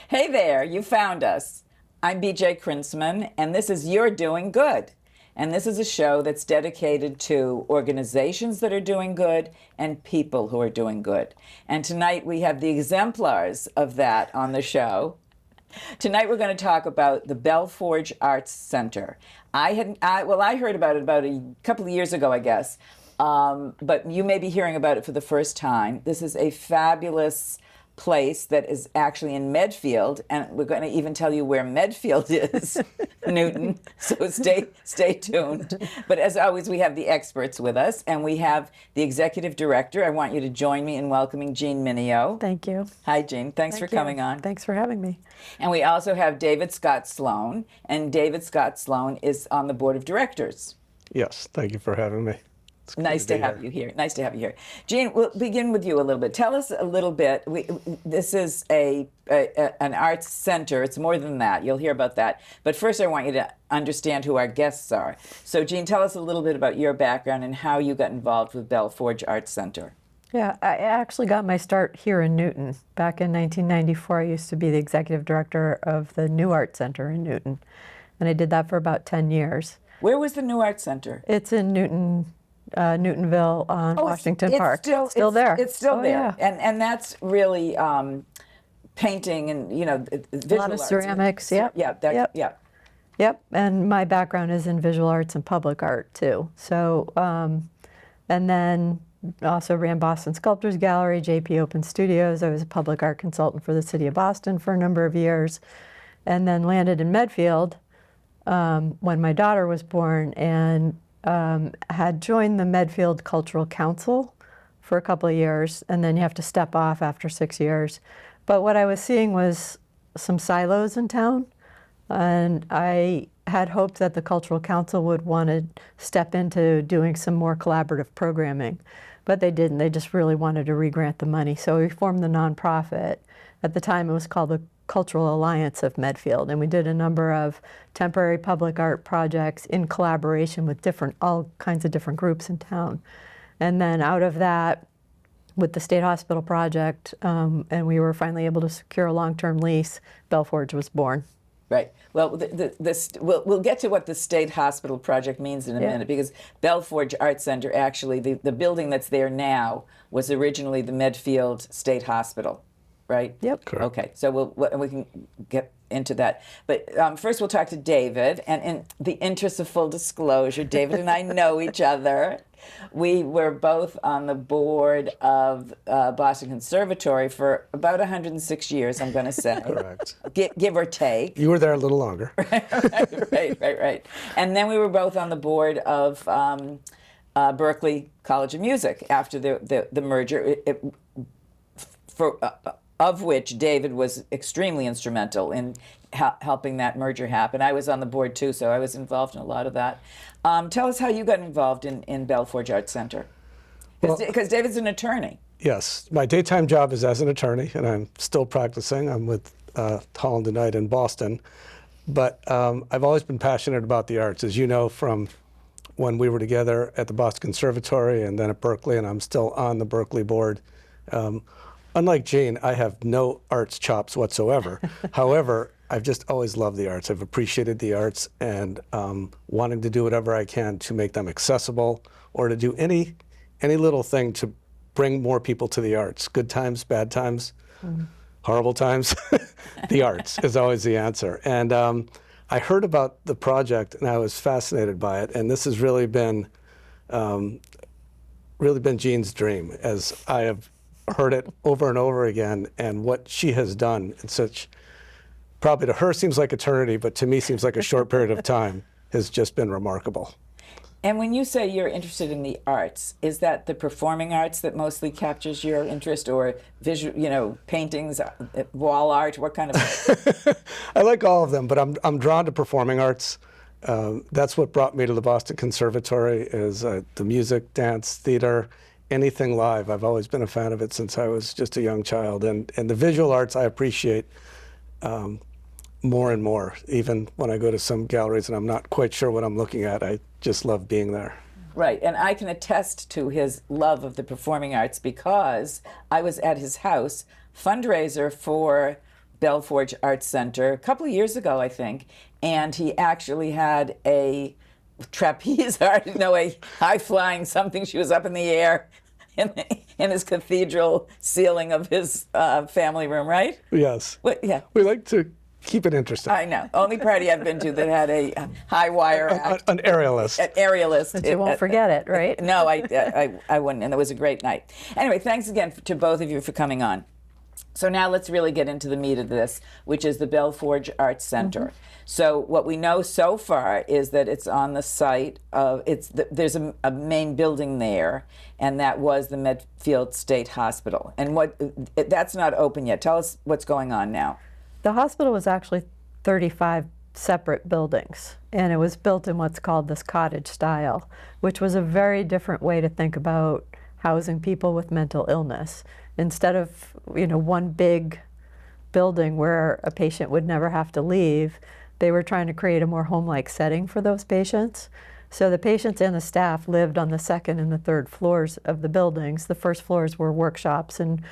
Hey there, you found us. I'm BJ Krintzman, and this is You're Doing Good. And this is a show that's dedicated to organizations that are doing good and people who are doing good. And tonight we have the exemplars of that on the show. Tonight we're going to talk about the Bellforge Arts Center. I heard about it about a couple of years ago, I guess. But you may be hearing about it for the first time. This is a fabulous place that is actually in Medfield, and we're going to even tell you where Medfield is, Newton. So stay tuned. But as always, we have the experts with us, and we have the executive director. I want you to join me in welcoming Jean Mireo. Thank you. Hi, Jean. Thanks for coming on. Thanks for having me. And we also have David Scott Sloan, and David Scott Sloan is on the board of directors. Yes, thank you for having me. Nice to have you here. Nice to have you here. Jean, we'll begin with you a little bit. Tell us a little bit. This is an arts center. It's more than that. You'll hear about that. But first, I want you to understand who our guests are. So, Jean, tell us a little bit about your background and how you got involved with Bellforge Arts Center. Yeah, I actually got my start here in Newton. Back in 1994, I used to be the executive director of the New Art Center in Newton. And I did that for about 10 years. Where was the New Art Center? It's in Newton. Newtonville on Washington Park. It's still there. It's still there. Yeah. And that's really painting and, visual a lot of arts. ceramics, Yep. Yep, and my background is in visual arts and public art too. So, and then also ran Boston Sculptors Gallery, JP Open Studios. I was a public art consultant for the city of Boston for a number of years, and then landed in Medfield when my daughter was born, and had joined the Medfield Cultural Council for a couple of years, and then you have to step off after 6 years. But what I was seeing was some silos in town, and I had hoped that the Cultural Council would want to step into doing some more collaborative programming, but they didn't. They just really wanted to re-grant the money. So we formed the nonprofit. At the time, it was called the Cultural Alliance of Medfield, and we did a number of temporary public art projects in collaboration with all kinds of different groups in town. And then out of that, with the state hospital project, and we were finally able to secure a long-term lease, Bellforge was born. Right. Well, we'll get to what the state hospital project means in a minute, because Bellforge Arts Center, actually, the building that's there now was originally the Medfield State Hospital. Right? Yep. Correct. Okay, so we can get into that. But first we'll talk to David, and in the interest of full disclosure, David and I know each other. We were both on the board of Boston Conservatory for about 106 years, I'm going to say. Correct. Give or take. You were there a little longer. Right. And then we were both on the board of Berklee College of Music after the merger. Of which David was extremely instrumental in helping that merger happen. I was on the board too, so I was involved in a lot of that. Tell us how you got involved in Bellforge Arts Center. Because David's an attorney. Yes, my daytime job is as an attorney, and I'm still practicing. I'm with Holland & Knight in Boston. But I've always been passionate about the arts, as you know, from when we were together at the Boston Conservatory and then at Berklee, and I'm still on the Berklee board. Unlike Jean, I have no arts chops whatsoever. However, I've just always loved the arts. I've appreciated the arts, and wanting to do whatever I can to make them accessible, or to do any little thing to bring more people to the arts. Good times, bad times, horrible times. The arts is always the answer. And I heard about the project, and I was fascinated by it. And this has really been Jean's dream, as I have heard it over and over again, and what she has done in such, probably to her seems like eternity, but to me seems like a short period of time, has just been remarkable. And when you say you're interested in the arts, is that the performing arts that mostly captures your interest, or visual, paintings, wall art? What kind of? I like all of them, but I'm drawn to performing arts. That's what brought me to the Boston Conservatory, is the music, dance, theater, anything live. I've always been a fan of it since I was just a young child. And the visual arts I appreciate more and more. Even when I go to some galleries and I'm not quite sure what I'm looking at, I just love being there. Right, and I can attest to his love of the performing arts, because I was at his house, fundraiser for Bellforge Arts Center a couple of years ago, I think, and he actually had a trapeze art, no, a high-flying something. She was up in the air in his cathedral ceiling of his family room, right? Yes. Yeah. We like to keep it interesting. I know. Only party I've been to that had a high wire act. An aerialist. An aerialist. But you won't forget it, right? No, I wouldn't, and it was a great night. Anyway, thanks again to both of you for coming on. So now let's really get into the meat of this, which is the Bellforge Arts Center. So what we know so far is that it's on the site of, there's a main building there, and that was the Medfield State Hospital. And that's not open yet. Tell us what's going on now. The hospital was actually 35 separate buildings, and it was built in what's called this cottage style, which was a very different way to think about housing people with mental illness. Instead of, one big building where a patient would never have to leave, they were trying to create a more home-like setting for those patients. So the patients and the staff lived on the second and the third floors of the buildings. The first floors were workshops and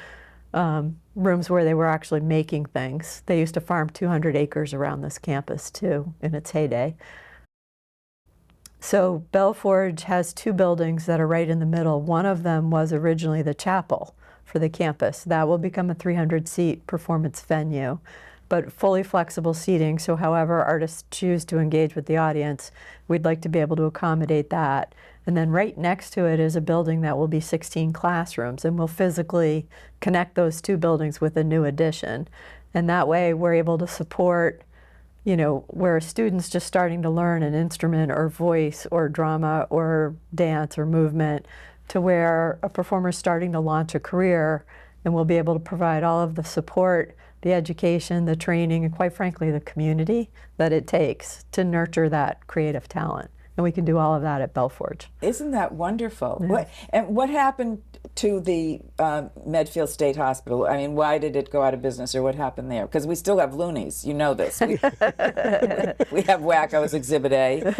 rooms where they were actually making things. They used to farm 200 acres around this campus too in its heyday. So Bellforge has two buildings that are right in the middle. One of them was originally the chapel for the campus. That will become a 300-seat performance venue, but fully flexible seating. So however artists choose to engage with the audience, we'd like to be able to accommodate that. And then right next to it is a building that will be 16 classrooms, and we'll physically connect those two buildings with a new addition. And that way we're able to support, where a student's just starting to learn an instrument or voice or drama or dance or movement, to where a performer's starting to launch a career, and we'll be able to provide all of the support, the education, the training, and quite frankly, the community that it takes to nurture that creative talent. And we can do all of that at Bellforge. Isn't that wonderful? Yeah. What happened to the Medfield State Hospital? I mean, why did it go out of business, or what happened there? Because we still have loonies, you know this. We have wackos, Exhibit A.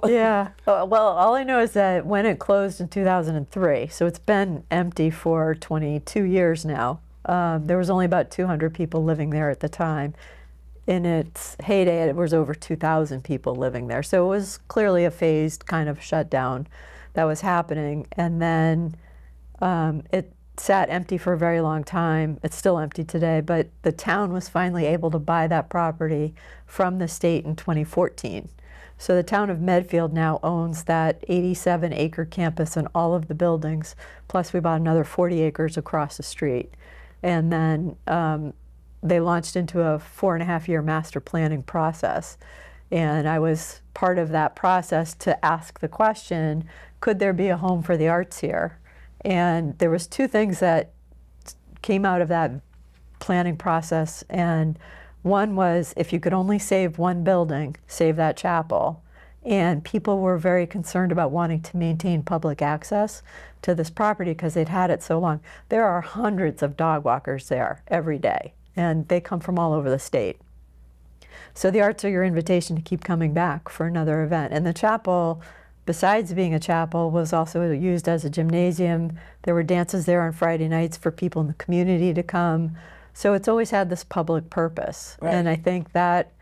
Yeah. Well, all I know is that when it closed in 2003, so it's been empty for 22 years now. There was only about 200 people living there at the time. In its heyday, it was over 2,000 people living there. So it was clearly a phased kind of shutdown that was happening. And then it sat empty for a very long time. It's still empty today, but the town was finally able to buy that property from the state in 2014. So the town of Medfield now owns that 87-acre campus and all of the buildings, plus we bought another 40 acres across the street. And then they launched into a 4.5-year master planning process. And I was part of that process to ask the question, could there be a home for the arts here? And there was two things that came out of that planning process. And one was, if you could only save one building, save that chapel. And people were very concerned about wanting to maintain public access to this property because they'd had it so long. There are hundreds of dog walkers there every day, and they come from all over the state. So the arts are your invitation to keep coming back for another event. And the chapel, besides being a chapel, was also used as a gymnasium. There were dances there on Friday nights for people in the community to come. So it's always had this public purpose. Right. And I think that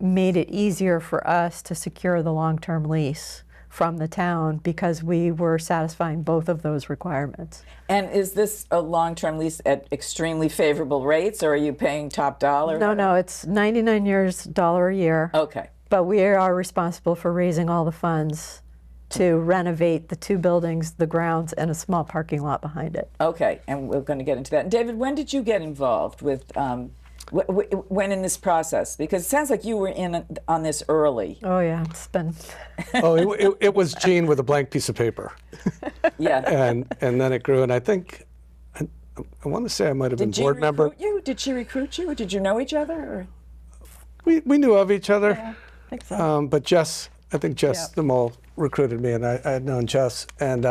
made it easier for us to secure the long-term lease from the town because we were satisfying both of those requirements. And is this a long-term lease at extremely favorable rates, or are you paying top dollar? No, it's $99 a year. Okay. But we are responsible for raising all the funds to renovate the two buildings, the grounds, and a small parking lot behind it. Okay, and we're going to get into that. And David, when did you get involved with, when in this process? Because it sounds like you were in on this early. Oh yeah, it's been... It was Gene with a blank piece of paper. Yeah. And then it grew, and I think, I want to say I might have been board member. Did you? Did she recruit you? Or did you know each other? Or? We knew of each other. Yeah, I think so. But Jess, I think Jess the Mole recruited me, and I had known Jess, and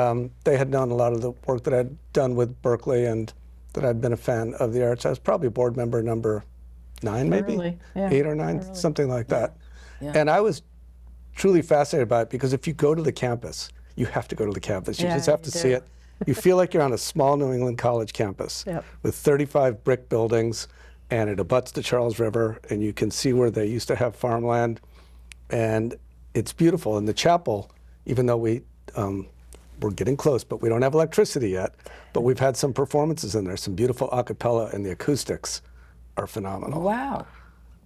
they had known a lot of the work that I'd done with Berkeley, and that I'd been a fan of the arts. I was probably board member number 9, maybe? Early, yeah. 8 or 9, Early. something like that. Yeah. And I was truly fascinated by it because if you go to the campus, you have to go to the campus. You Yeah, just have to you see do. it. You feel like you're on a small New England college campus Yep. with 35 brick buildings, and it abuts the Charles River, and you can see where they used to have farmland, and it's beautiful. And the chapel, even though we're getting close, but we don't have electricity yet, but we've had some performances in there, some beautiful a cappella, and the acoustics are phenomenal. Wow.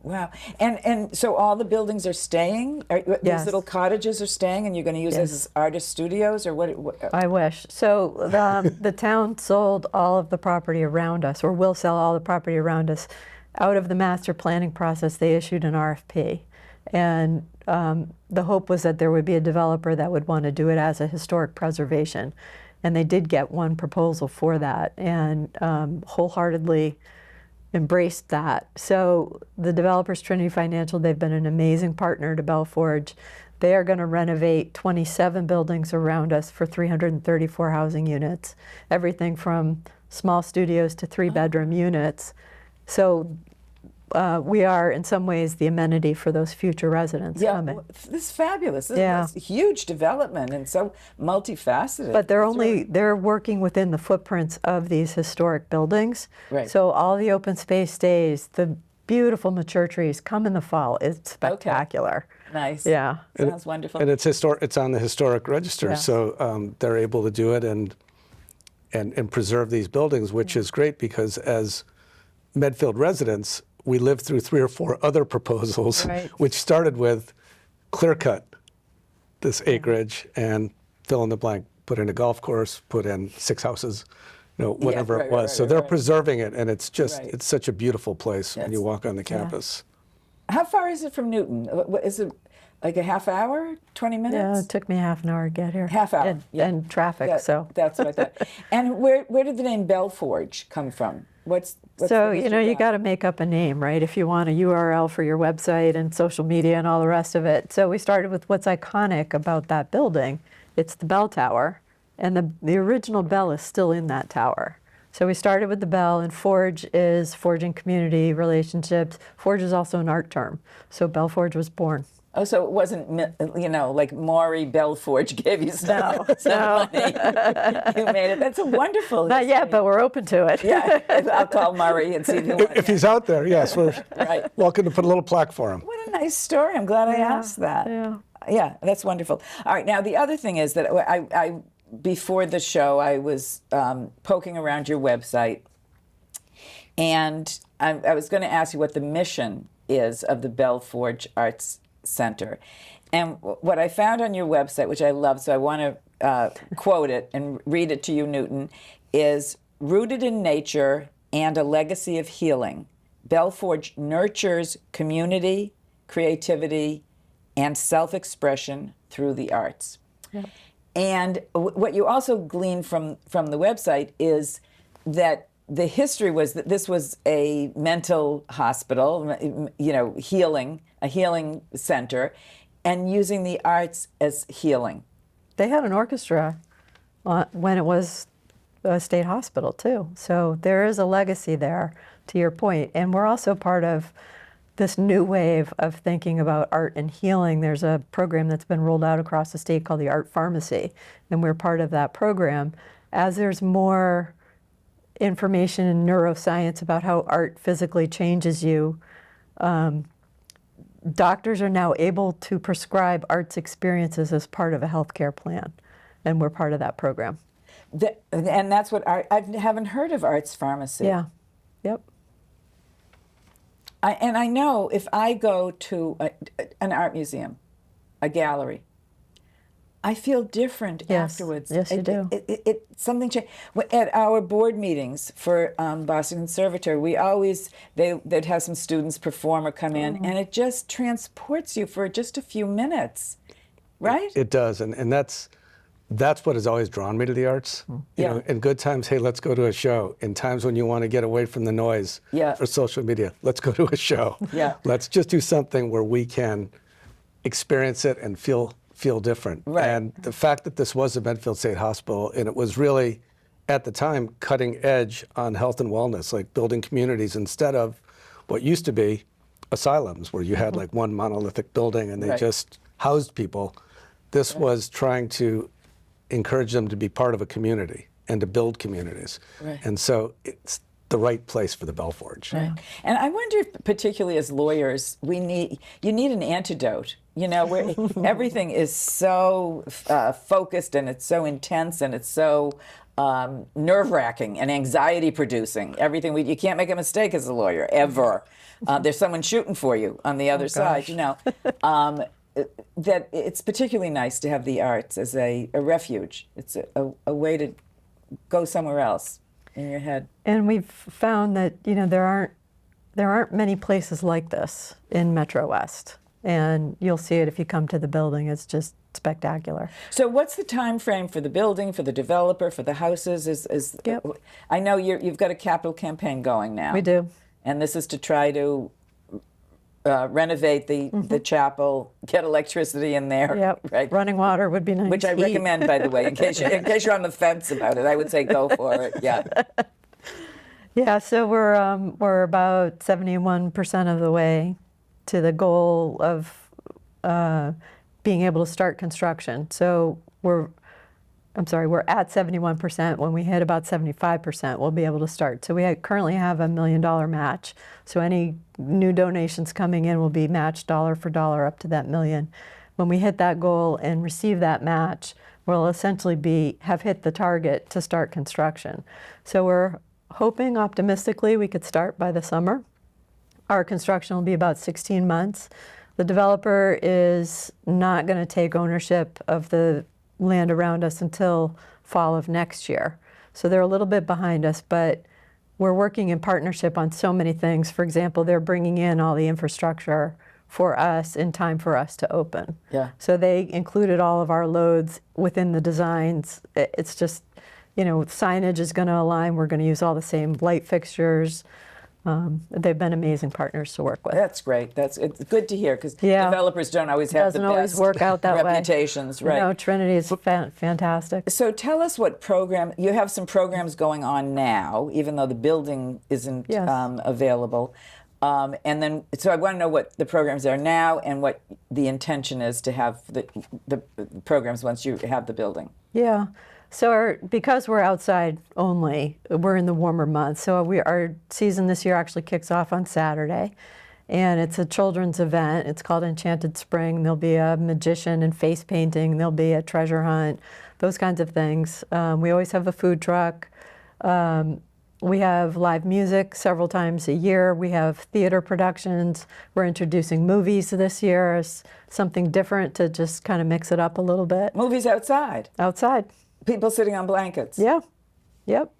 Wow. And so all the buildings are staying? These Yes. little cottages are staying, and you're going to use Yes. this as artist studios, or what? I wish. So the town sold all of the property around us, or will sell all the property around us. Out of the master planning process, they issued an RFP. And the hope was that there would be a developer that would want to do it as a historic preservation. And they did get one proposal for that, and wholeheartedly embraced that. So the developers, Trinity Financial, they've been an amazing partner to Bellforge. They are going to renovate 27 buildings around us for 334 housing units, everything from small studios to 3-bedroom units. So we are, in some ways, the amenity for those future residents coming. This is fabulous. This Yeah. is a huge development and so multifaceted. But they're working within the footprints of these historic buildings. Right. So all the open space stays, the beautiful mature trees come in the fall. It's spectacular. Nice. Yeah. Sounds wonderful. And it's historic. It's on the historic register, Yeah. so they're able to do it and preserve these buildings, which is great because as Medfield residents, we lived through 3 or 4 other proposals, Right. which started with clear cut this acreage and fill in the blank, put in a golf course, put in 6 houses, whatever right, it was. right, So right, they're right. preserving it, and it's just Right. it's such a beautiful place when you Yes. walk on the campus. How far is it from Newton? Is it like a half hour, 20 minutes? Yeah, it took me half an hour to get here. Half hour, And, yeah. and traffic, That's what I thought. And where did the name Bellforge come from? What's So, the you history of got that? to make up a name, right? If you want a URL for your website and social media and all the rest of it. So we started with what's iconic about that building. It's the bell tower, and the original bell is still in that tower. So we started with the bell, and Forge is forging community relationships. Forge is also an art term. So Bellforge was born. Oh, so it wasn't, like Maury Bellforge gave you some, No, some no. money. You made it. That's a wonderful Not yet, history. but we're open to it. Yeah, I'll call Murray and see if he wants. If he's out there, yes, we're Right. welcome to put a little plaque for him. What a nice story. I'm glad I asked that. yeah. Yeah, that's wonderful. All right, now the other thing is that I before the show, I was poking around your website, and I was going to ask you what the mission is of the Bellforge Arts Center. And what I found on your website, which I love, so I want to quote it and read it to you, Newton, is rooted in nature and a legacy of healing. Bellforge nurtures community, creativity, and self-expression through the arts. Yep. And what you also glean from the website is that the history was that this was a mental hospital, a healing center, and using the arts as healing. They had an orchestra when it was a state hospital, too. So there is a legacy there, to your point. And we're also part of this new wave of thinking about art and healing. There's a program that's been rolled out across the state called the Art Pharmacy, and we're part of that program. As there's more information in neuroscience about how art physically changes you, doctors are now able to prescribe arts experiences as part of a healthcare plan, and we're part of that program. And that's what I haven't heard of Arts Pharmacy. Yeah, yep. And I know if I go to an art museum, a gallery, I feel different Yes. afterwards. Yes, you do. Something changed. At our board meetings for Boston Conservatory, they'd have some students perform or come in, and it just transports you for just a few minutes, right? It does, and that's what has always drawn me to the arts. Yeah. In good times, hey, let's go to a show. In times when you want to get away from the noise for social media, let's go to a show. Yeah. Let's just do something where we can experience it and feel different. Right. And the fact that this was a Medfield State Hospital, and it was really, at the time, cutting edge on health and wellness, like building communities instead of what used to be asylums, where you had like one monolithic building and they just housed people. This was trying to encourage them to be part of a community. and to build communities. Right. And so it's the right place for the Bellforge. Right. And I wonder if, particularly as lawyers, you need an antidote. You know, where everything is so focused and it's so intense and it's so nerve-wracking and anxiety-producing. Everything you can't make a mistake as a lawyer ever. There's someone shooting for you on the other side. You know, that it's particularly nice to have the arts as a refuge. It's a way to go somewhere else in your head. And we've found that, you know, there aren't many places like this in Metro West. And you'll see it if you come to the building. It's just spectacular. So what's the time frame for the building, for the developer, for the houses? Yep. I know you've got a capital campaign going now. We do. And this is to try to renovate the chapel, get electricity in there. Yep. Right. Running water would be nice. Which I recommend, by the way, in case you're on the fence about it. I would say go for it. Yeah. Yeah. So we're about 71% of the way to the goal of being able to start construction. So we're at 71%. When we hit about 75%, we'll be able to start. So we currently have $1 million match. So any new donations coming in will be matched dollar for dollar up to that $1 million. When we hit that goal and receive that match, we'll essentially have hit the target to start construction. So we're hoping optimistically we could start by the summer. Our construction will be about 16 months. The developer is not going to take ownership of the land around us until fall of next year. So they're a little bit behind us, but we're working in partnership on so many things. For example, they're bringing in all the infrastructure for us in time for us to open. Yeah. So they included all of our loads within the designs. It's just, you know, signage is going to align. We're going to use all the same light fixtures. They've been amazing partners to work with. That's great. It's good to hear because Yeah. developers don't always have the Doesn't always best work out that way. reputations. Right. No, Trinity is fantastic. So tell us what you have some programs going on now, even though the building isn't Yes. available. And then, so I want to know what the programs are now and what the intention is to have the programs once you have the building. Yeah. So because we're outside only, we're in the warmer months. So our season this year actually kicks off on Saturday. And it's a children's event. It's called Enchanted Spring. There'll be a magician and face painting. There'll be a treasure hunt, those kinds of things. We always have a food truck. We have live music several times a year. We have theater productions. We're introducing movies this year as something different to just kind of mix it up a little bit. Movies outside. Outside. People sitting on blankets. Yeah. Yep.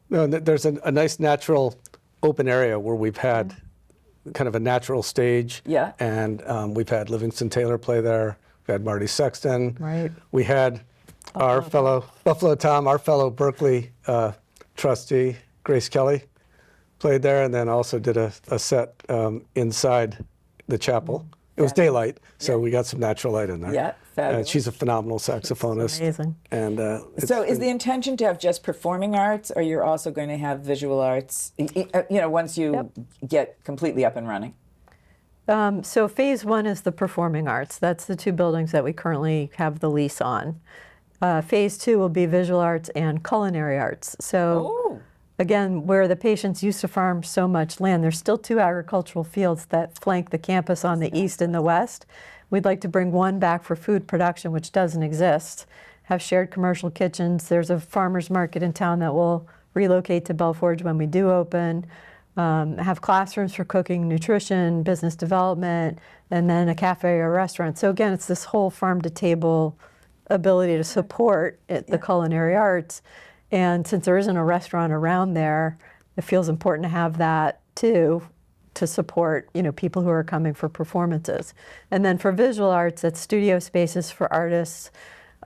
No, there's a nice natural open area where we've had kind of a natural stage. Yeah. And we've had Livingston Taylor play there. We've had Marty Sexton. Right. We had our fellow Buffalo Tom, our fellow Berkeley trustee, Grace Kelly, played there, and then also did a set inside the chapel. It was daylight, so we got some natural light in there. Yeah, fabulous. She's a phenomenal saxophonist. Amazing. And So is the intention to have just performing arts, or you're also going to have visual arts, once you get completely up and running? So phase one is the performing arts. That's the two buildings that we currently have the lease on. Phase two will be visual arts and culinary arts. So again, where the patients used to farm so much land, there's still two agricultural fields that flank the campus on the east and the west. We'd like to bring one back for food production, which doesn't exist, have shared commercial kitchens. There's a farmer's market in town that will relocate to Bellforge when we do open, have classrooms for cooking, nutrition, business development, and then a cafe or restaurant. So again, it's this whole farm-to-table ability to support the culinary arts. And since there isn't a restaurant around there, it feels important to have that too, to support people who are coming for performances. And then for visual arts, it's studio spaces for artists.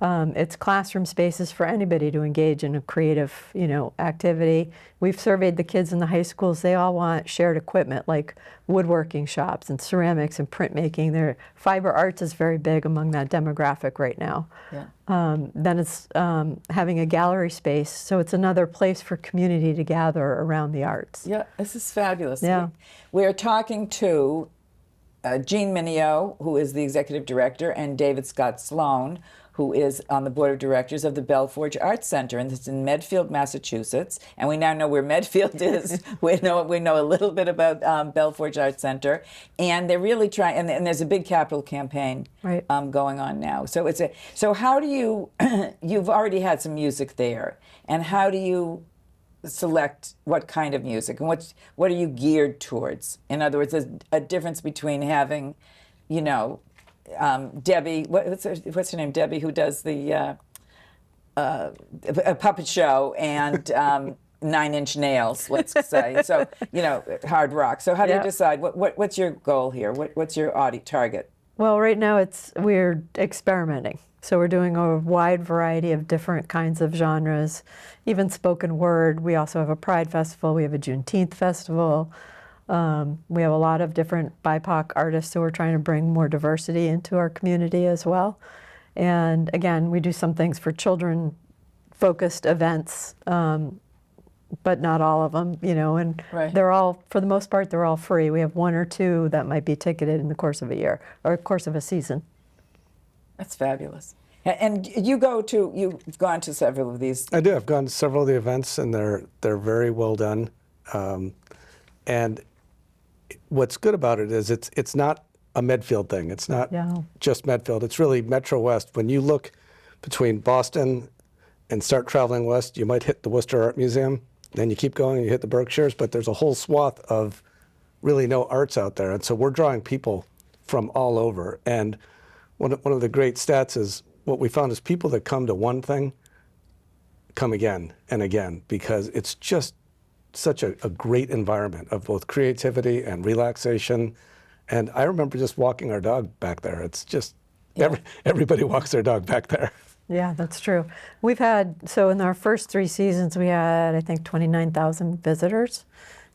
It's classroom spaces for anybody to engage in a creative activity. We've surveyed the kids in the high schools. They all want shared equipment like woodworking shops and ceramics and printmaking. Their fiber arts is very big among that demographic right now. Yeah. Then it's having a gallery space. So it's another place for community to gather around the arts. Yeah, this is fabulous. Yeah. We are talking to Jean Mireo, who is the executive director, and David Scott Sloan, who is on the board of directors of the Bellforge Arts Center, and it's in Medfield, Massachusetts. And we now know where Medfield is. we know a little bit about Bellforge Arts Center, and they're really trying. And there's a big capital campaign Right. going on now. So so how do you? You've already had some music there, and how do you select what kind of music, and what are you geared towards? In other words, there's a difference between having, Debbie, what's her name? Debbie, who does the a puppet show, and 9 Inch Nails, let's say. So, hard rock. So how do you Yeah. decide what's your goal here? What's your target? Well, right now we're experimenting. So we're doing a wide variety of different kinds of genres, even spoken word. We also have a Pride Festival. We have a Juneteenth Festival. We have a lot of different BIPOC artists, so we're trying to bring more diversity into our community as well. And again, we do some things for children-focused events, but not all of them, and Right. they're all, for the most part, they're all free. We have 1 or 2 that might be ticketed in the course of a year or course of a season. That's fabulous. And you've gone to several of these. I do. I've gone to several of the events, and they're very well done. And what's good about it is it's not a Medfield thing. It's not Yeah. just Medfield. It's really Metro West. When you look between Boston and start traveling west, you might hit the Worcester Art Museum. Then you keep going and you hit the Berkshires, but there's a whole swath of really no arts out there. And so we're drawing people from all over. And one of the great stats is what we found is people that come to one thing come again and again, because it's just such a great environment of both creativity and relaxation. And I remember just walking our dog back there. It's just, everybody walks their dog back there. Yeah, that's true. We've had, so in our first 3 seasons, we had, I think, 29,000 visitors,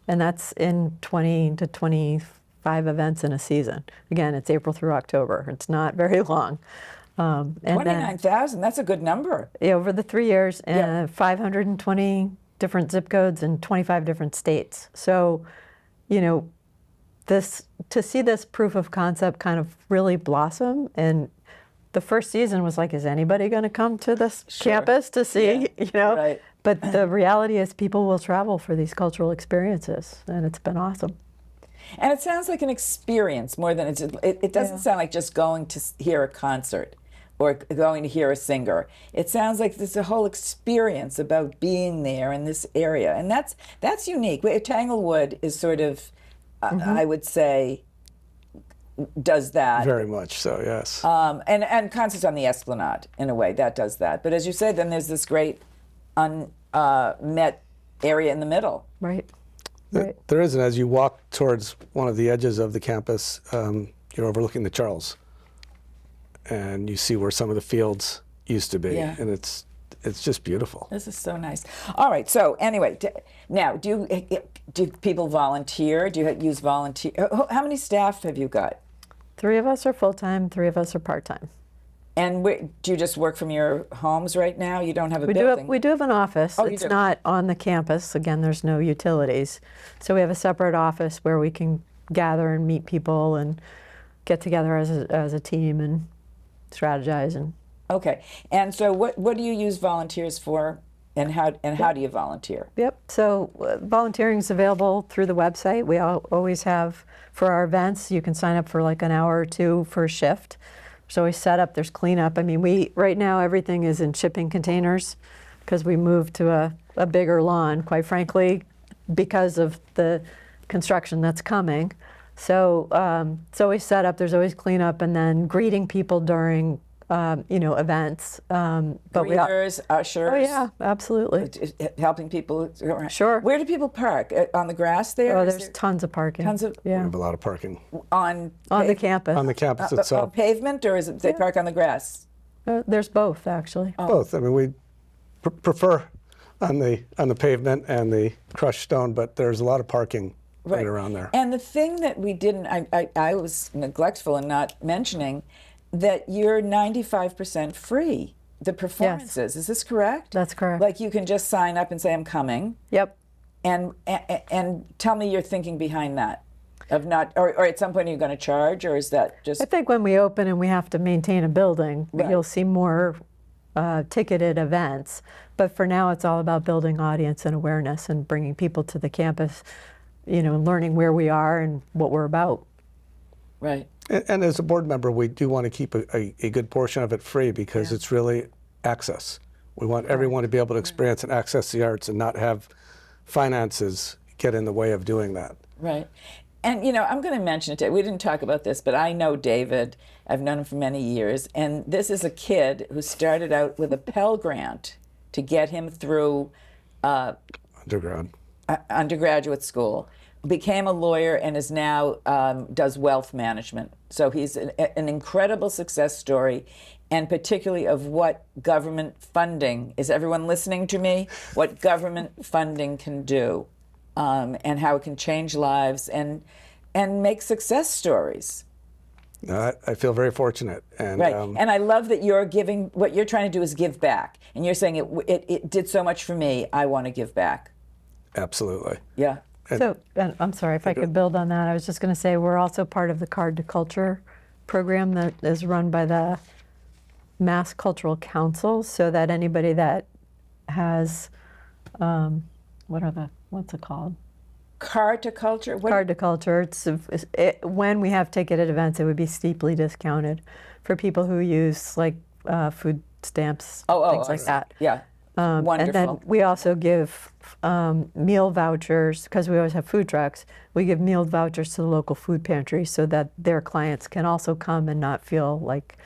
and that's in 20 to 25 events in a season. Again, it's April through October. It's not very long. And then 29,000, that's a good number. over the 3 years, Yeah. 520 different zip codes in 25 different states. So, to see this proof of concept kind of really blossom, and the first season was like, is anybody going to come to this campus to see, Right. But the reality is people will travel for these cultural experiences, and it's been awesome. And it sounds like an experience more than it doesn't sound like just going to hear a concert or going to hear a singer. It sounds like there's a whole experience about being there in this area, and that's unique. Tanglewood is sort of, I would say, does that. Very much so, yes. And concerts on the Esplanade, in a way, that does that. But as you said, then there's this great unmet area in the middle. Right. Right. There is, and as you walk towards one of the edges of the campus, you're overlooking the Charles, and you see where some of the fields used to be, Yeah. and it's just beautiful. This is so nice. All right. So anyway, now do people volunteer? Do you use volunteer? How many staff have you got? 3 of us are full-time, 3 of us are part-time. And do you just work from your homes right now? You don't have a We building? do have an office. Oh, you It's do? not on the campus. Again, there's no utilities. So we have a separate office where we can gather and meet people and get together as a team and strategize. And Okay. And so what do you use volunteers for, and how do you volunteer? Yep. So volunteering is available through the website. We always have, for our events, you can sign up for like an hour or 2 for a shift. So we set up, there's cleanup. I mean, right now everything is in shipping containers because we moved to a bigger lawn, quite frankly, because of the construction that's coming. So we set up, there's always cleanup, and then greeting people during events. But Greeters, ushers. oh yeah, absolutely. Helping people. Sure. Where do people park? On the grass there? Oh, Is there's there tons of parking. tons of We yeah, have a lot of parking on on the campus. on the campus on itself. pavement, or is it they park on the grass? There's both actually. Both. I mean, we prefer on the pavement and the crushed stone, but there's a lot of parking right around there. And the thing that we didn't, I was neglectful in not mentioning, that you're 95% free. The performances, is this correct? That's correct. Like you can just sign up and say, I'm coming, Yep. and tell me your thinking behind that. Of not, or at some point are you going to charge, or is that just? I think when we open and we have to maintain a building, Right. you'll see more ticketed events. But for now, it's all about building audience and awareness and bringing people to the campus, and learning where we are and what we're about. Right. And as a board member, we do want to keep a good portion of it free because it's really access. We want everyone to be able to experience and access the arts and not have finances get in the way of doing that. Right. And, I'm going to mention it. We didn't talk about this, but I know David. I've known him for many years. And this is a kid who started out with a Pell Grant to get him through undergraduate school, became a lawyer, and is now does wealth management. So he's an incredible success story, and particularly of what government funding, is everyone listening to me? What government funding can do. And how it can change lives and make success stories. I feel very fortunate. And, right. And I love that you're giving, what you're trying to do is give back. And you're saying it did so much for me, I want to give back. Absolutely. Yeah. So, and I'm sorry if I could build on that. I was just going to say we're also part of the Card to Culture program that is run by the Mass Cultural Council, so that anybody that has, what's it called? Card to Culture? Card to Culture. When we have ticketed events, it would be steeply discounted for people who use like food stamps, things like that. Yeah. Wonderful. And then we also give meal vouchers, because we always have food trucks. We give meal vouchers to the local food pantry so that their clients can also come and not feel like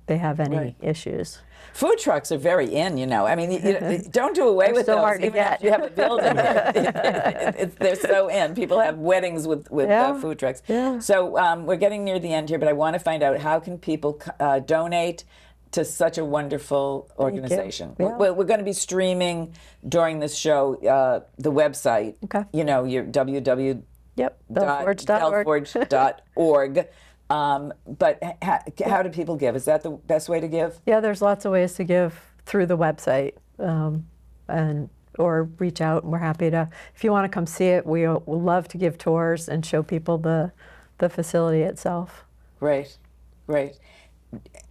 they have any issues. Food trucks are very in, I mean, you don't do away with so those. hard to even get. if you have a building. They're so in. People have weddings with food trucks. Yeah. So we're getting near the end here, but I want to find out, how can people donate to such a wonderful organization? Yeah. We're going to be streaming during this show the website. Okay. Your www. Yep, bellforge.org. Bellforge.org. But how do people give? Is that the best way to give? Yeah, there's lots of ways to give through the website, or reach out, and we're happy to. If you want to come see it, we love to give tours and show people the facility itself. Great.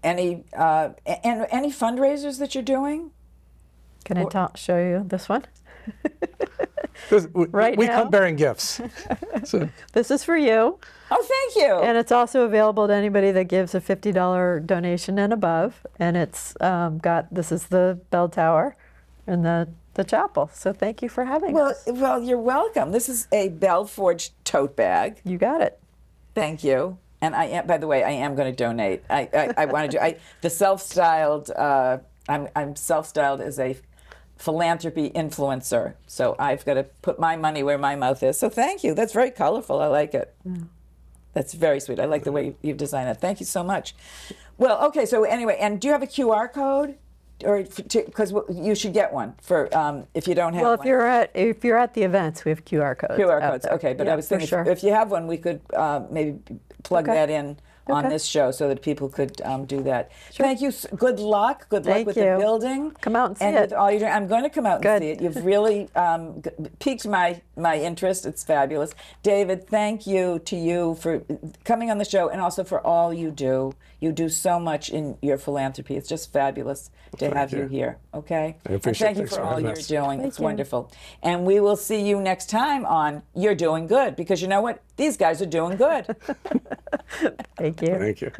Any any fundraisers that you're doing? Can I show you this one? We now? come bearing gifts. So. This is for you. Oh, thank you. And it's also available to anybody that gives a $50 donation and above. And it's this is the bell tower and the chapel. So thank you for having us. Well, you're welcome. This is a Bellforge tote bag. You got it. Thank you. And by the way, I am going to donate. I want to do the self-styled. I'm self-styled as a philanthropy influencer. So I've got to put my money where my mouth is. So thank you. That's very colorful. I like it. Yeah. That's very sweet. I like the way you've designed it. Thank you so much. Well, okay. So anyway, and do you have a QR code, or because you should get one for if you don't have one? Well, if you're at the events, we have QR codes. QR codes. Okay, but I was thinking if you have one, we could maybe plug that in on this show so that people could do that. Sure. Thank you. Good luck. Good luck with the building. Come out and see it. it. With all you're doing. I'm going to come out and see it. You've really piqued my interest. It's fabulous. David, thank you to you for coming on the show, and also for all you do. You do so much in your philanthropy. It's just fabulous to have you here. Okay? I appreciate it. Thank you for all you're doing. It's wonderful. And we will see you next time on You're Doing Good, because you know what? These guys are doing good. Thank you. Thank you.